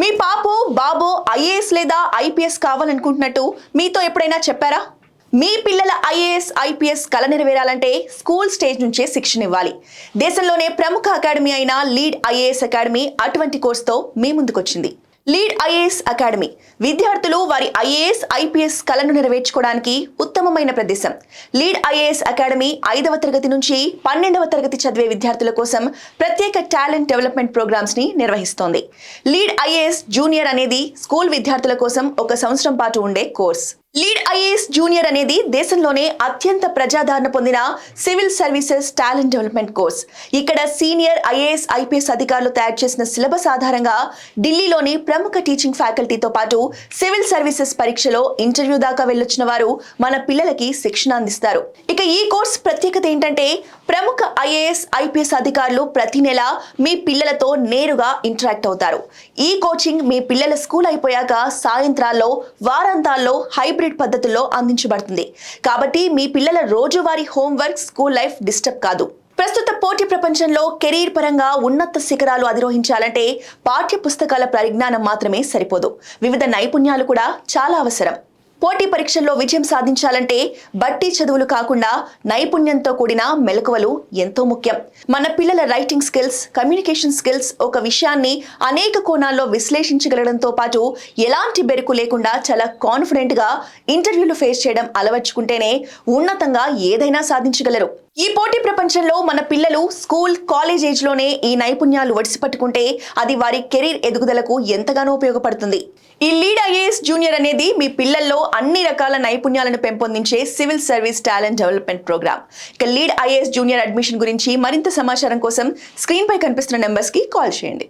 మీ పాపో బాబో ఐఏఎస్ లేదా ఐపీఎస్ కావాలనుకుంటున్నట్టు మీతో ఎప్పుడైనా చెప్పారా? మీ పిల్లల ఐఏఎస్ ఐపీఎస్ కల నెరవేరాలంటే స్కూల్ స్టేజ్ నుంచే శిక్షణ ఇవ్వాలి. దేశంలోనే ప్రముఖ అకాడమీ అయిన లీడ్ ఐఏఎస్ అకాడమీ అటువంటి కోర్సుతో మీ ముందుకొచ్చింది. లీడ్ ఐఏఎస్ అకాడమీ విద్యార్థులు వారి ఐఏఎస్ ఐపీఎస్ కలను నెరవేర్చుకోవడానికి ఉత్తమమైన ప్రదేశం. లీడ్ ఐఏఎస్ అకాడమీ 5వ తరగతి నుంచి 12వ తరగతి చదివే విద్యార్థుల కోసం ప్రత్యేక టాలెంట్ డెవలప్మెంట్ ప్రోగ్రామ్స్ ని నిర్వహిస్తోంది. లీడ్ ఐఏఎస్ జూనియర్ అనేది స్కూల్ విద్యార్థుల కోసం 1 సంవత్సరం పాటు ఉండే కోర్స్. లీడ్ ఐఏఎస్ జూనియర్ అనేది దేశంలోనే అత్యంత ప్రజాదరణ పొందిన civil services talent development course. ఇక్కడ సీనియర్ ఐఏఎస్ ఐపీఎస్ అధికారులు తయారు చేసిన సిలబస్ ఆధారంగా ఢిల్లీలోని ప్రముఖ టీచింగ్ ఫ్యాకల్టీతో పాటు సివిల్ సర్వీసెస్ పరీక్షలో ఇంటర్వ్యూ దాకా వెళ్ళొచ్చిన వారు మన పిల్లలకి శిక్షణ అందిస్తారు. ఇక ఈ కోర్స్ ప్రత్యేకత ఏంటంటే ప్రముఖ ఐఏఎస్ ఐపీఎస్ అధికారులు ప్రతి నెల మీ పిల్లలతో నేరుగా ఇంటరాక్ట్ అవుతారు. ఈ కోచింగ్ మీ పిల్లల స్కూల్ అయిపోయాక సాయంత్రాల్లో వారాంతాల్లో హైబ్రిడ్ పద్ధతుల్లో అందించబడుతుంది. కాబట్టి మీ పిల్లల రోజువారీ హోంవర్క్ స్కూల్ లైఫ్ డిస్టర్బ్ కాదు. ప్రస్తుత పోటీ ప్రపంచంలో కెరీర్ పరంగా ఉన్నత శిఖరాలు అధిరోహించాలంటే పాఠ్య పుస్తకాల పరిజ్ఞానం మాత్రమే సరిపోదు. వివిధ నైపుణ్యాలు కూడా చాలా అవసరం. పోటీ పరీక్షల్లో విజయం సాధించాలంటే బట్టి చదువులు కాకుండా నైపుణ్యంతో కూడిన మెలకువలు ఎంతో ముఖ్యం. మన పిల్లల రైటింగ్ స్కిల్స్, కమ్యూనికేషన్ స్కిల్స్, ఒక విషయాన్ని అనేక కోణాల్లో విశ్లేషించగలడంతో పాటు ఎలాంటి బెరుకు లేకుండా చాలా కాన్ఫిడెంట్ గా ఇంటర్వ్యూలు ఫేస్ చేయడం అలవర్చుకుంటేనే ఉన్నతంగా ఏదైనా సాధించగలరు. ఈ పోటీ ప్రపంచంలో మన పిల్లలు స్కూల్, కాలేజ్ ఏజ్ లోనే ఈ నైపుణ్యాలు ఒడిసిపట్టుకుంటే అది వారి కెరీర్ ఎదుగుదలకు ఎంతగానో ఉపయోగపడుతుంది. ఈ లీడ్ ఐఏఎస్ జూనియర్ అనేది మీ పిల్లల్లో అన్ని రకాల నైపుణ్యాలను పెంపొందించే civil service talent development programme. ఇక లీడ్ ఐఏఎస్ జూనియర్ అడ్మిషన్ గురించి మరింత సమాచారం కోసం స్క్రీన్ పై కనిపిస్తున్న నెంబర్స్ కి కాల్ చేయండి.